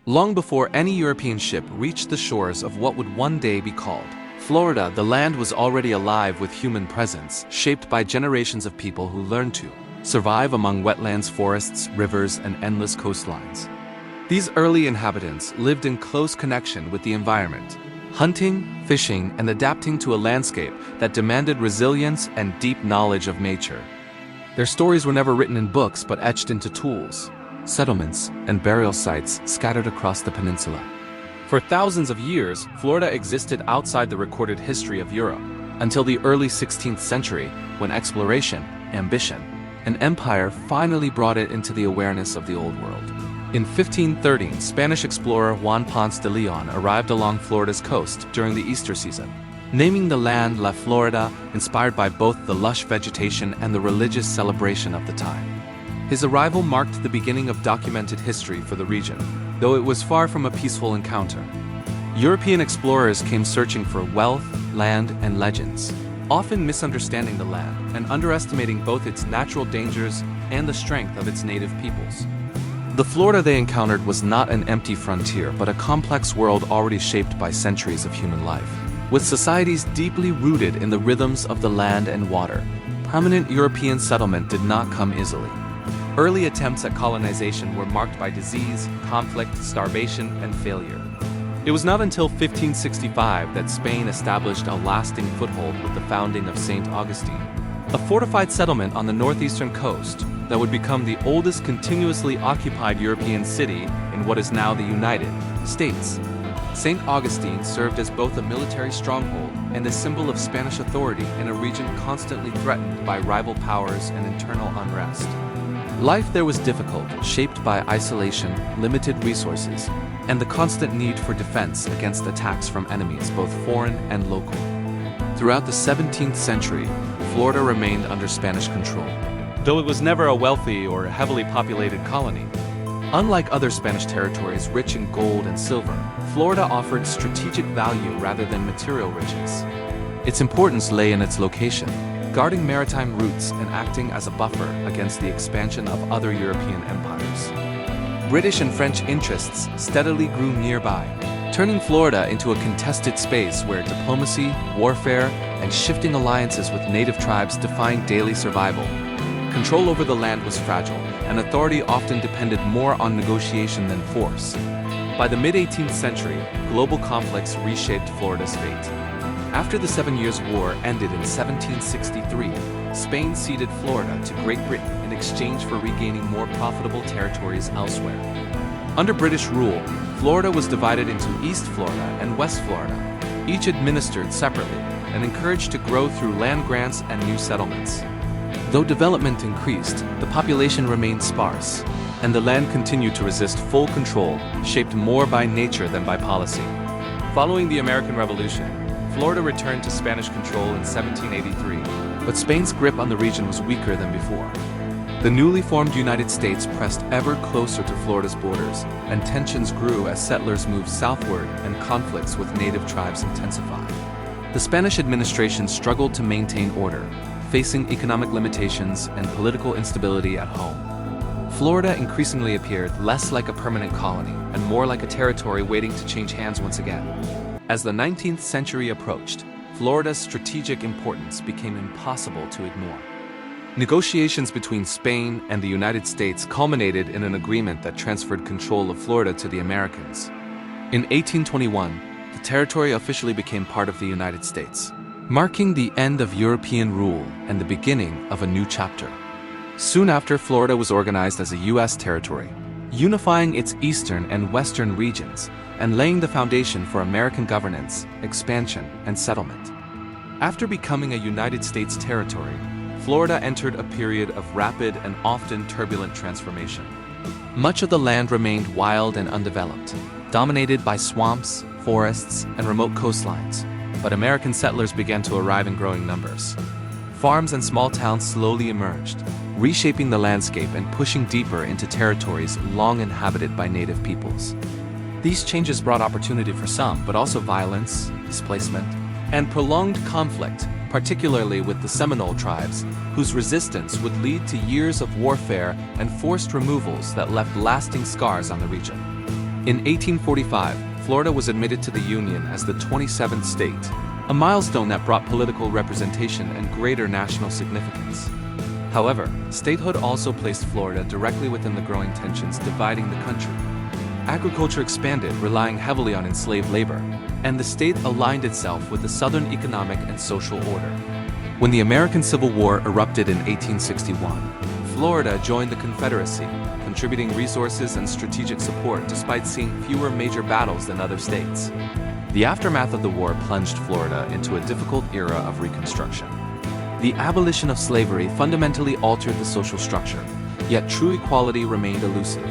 Long before any European ship reached the shores of what would one day be called Florida, the land was already alive with human presence, shaped by generations of people who learned to survive among wetlands, forests, rivers, and endless coastlines. These early inhabitants lived in close connection with the environment, hunting, fishing, and adapting to a landscape that demanded resilience and deep knowledge of nature. Their stories were never written in books but etched into tools, settlements, and burial sites scattered across the peninsula. For thousands of years, Florida existed outside the recorded history of Europe, until the early 16th century, when exploration, ambition, and empire finally brought it into the awareness of the Old World. In 1513, Spanish explorer Juan Ponce de Leon arrived along Florida's coast during the Easter season, naming the land La Florida, inspired by both the lush vegetation and the religious celebration of the time. His arrival marked the beginning of documented history for the region, though it was far from a peaceful encounter. European explorers came searching for wealth, land, and legends, often misunderstanding the land and underestimating both its natural dangers and the strength of its native peoples. The Florida they encountered was not an empty frontier, but a complex world already shaped by centuries of human life. With societies deeply rooted in the rhythms of the land and water, permanent European settlement did not come easily. Early attempts at colonization were marked by disease, conflict, starvation, and failure. It was not until 1565 that Spain established a lasting foothold with the founding of St. Augustine, a fortified settlement on the northeastern coast that would become the oldest continuously occupied European city in what is now the United States. St. Augustine served as both a military stronghold and a symbol of Spanish authority in a region constantly threatened by rival powers and internal unrest. Life there was difficult, shaped by isolation, limited resources, and the constant need for defense against attacks from enemies both foreign and local. Throughout the 17th century, Florida remained under Spanish control, though it was never a wealthy or heavily populated colony. Unlike other Spanish territories rich in gold and silver, Florida offered strategic value rather than material riches. Its importance lay in its location, guarding maritime routes and acting as a buffer against the expansion of other European empires. British and French interests steadily grew nearby, turning Florida into a contested space where diplomacy, warfare, and shifting alliances with native tribes defined daily survival. Control over the land was fragile, and authority often depended more on negotiation than force. By the mid-18th century, global conflicts reshaped Florida's fate. After the 7 Years' War ended in 1763, Spain ceded Florida to Great Britain in exchange for regaining more profitable territories elsewhere. Under British rule, Florida was divided into East Florida and West Florida, each administered separately and encouraged to grow through land grants and new settlements. Though development increased, the population remained sparse, and the land continued to resist full control, shaped more by nature than by policy. Following the American Revolution, Florida returned to Spanish control in 1783, but Spain's grip on the region was weaker than before. The newly formed United States pressed ever closer to Florida's borders, and tensions grew as settlers moved southward and conflicts with native tribes intensified. The Spanish administration struggled to maintain order, facing economic limitations and political instability at home. Florida increasingly appeared less like a permanent colony and more like a territory waiting to change hands once again. As the 19th century approached, Florida's strategic importance became impossible to ignore. Negotiations between Spain and the United States culminated in an agreement that transferred control of Florida to the Americans. In 1821, the territory officially became part of the United States, marking the end of European rule and the beginning of a new chapter. Soon after, Florida was organized as a U.S. territory, unifying its eastern and western regions and laying the foundation for American governance, expansion, and settlement. After becoming a United States territory, Florida entered a period of rapid and often turbulent transformation. Much of the land remained wild and undeveloped, dominated by swamps, forests, and remote coastlines, but American settlers began to arrive in growing numbers. Farms and small towns slowly emerged, reshaping the landscape and pushing deeper into territories long inhabited by native peoples. These changes brought opportunity for some, but also violence, displacement, and prolonged conflict, particularly with the Seminole tribes, whose resistance would lead to years of warfare and forced removals that left lasting scars on the region. In 1845, Florida was admitted to the Union as the 27th state, a milestone that brought political representation and greater national significance. However, statehood also placed Florida directly within the growing tensions dividing the country. Agriculture expanded, relying heavily on enslaved labor, and the state aligned itself with the Southern economic and social order. When the American Civil War erupted in 1861, Florida joined the Confederacy, contributing resources and strategic support despite seeing fewer major battles than other states. The aftermath of the war plunged Florida into a difficult era of Reconstruction. The abolition of slavery fundamentally altered the social structure, yet true equality remained elusive.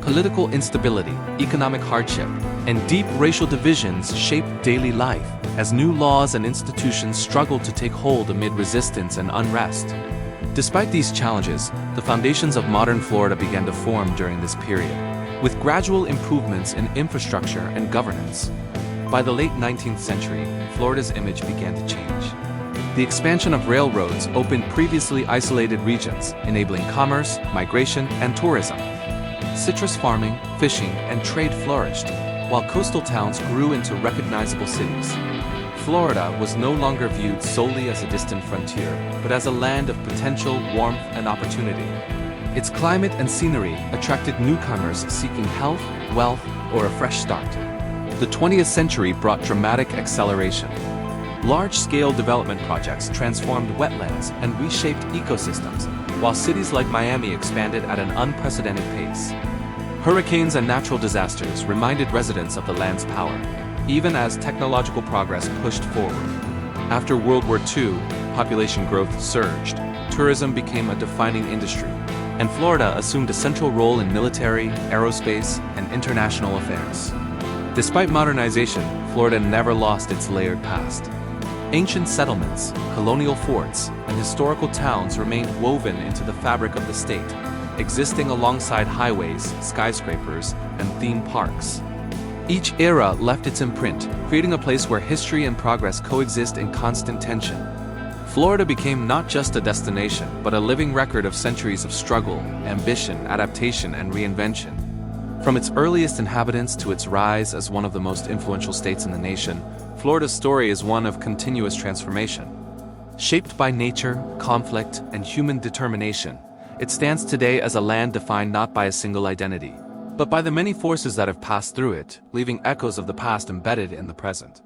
Political instability, economic hardship, and deep racial divisions shaped daily life as new laws and institutions struggled to take hold amid resistance and unrest. Despite these challenges, the foundations of modern Florida began to form during this period, with gradual improvements in infrastructure and governance. By the late 19th century, Florida's image began to change. The expansion of railroads opened previously isolated regions, enabling commerce, migration, and tourism. Citrus farming, fishing, and trade flourished, while coastal towns grew into recognizable cities. Florida was no longer viewed solely as a distant frontier, but as a land of potential, warmth, and opportunity. Its climate and scenery attracted newcomers seeking health, wealth, or a fresh start. The 20th century brought dramatic acceleration. Large-scale development projects transformed wetlands and reshaped ecosystems, while cities like Miami expanded at an unprecedented pace. Hurricanes and natural disasters reminded residents of the land's power, even as technological progress pushed forward. After World War II, population growth surged, tourism became a defining industry, and Florida assumed a central role in military, aerospace, and international affairs. Despite modernization, Florida never lost its layered past. Ancient settlements, colonial forts, and historical towns remained woven into the fabric of the state, existing alongside highways, skyscrapers, and theme parks. Each era left its imprint, creating a place where history and progress coexist in constant tension. Florida became not just a destination, but a living record of centuries of struggle, ambition, adaptation, and reinvention. From its earliest inhabitants to its rise as one of the most influential states in the nation, Florida's story is one of continuous transformation. Shaped by nature, conflict, and human determination, it stands today as a land defined not by a single identity, but by the many forces that have passed through it, leaving echoes of the past embedded in the present.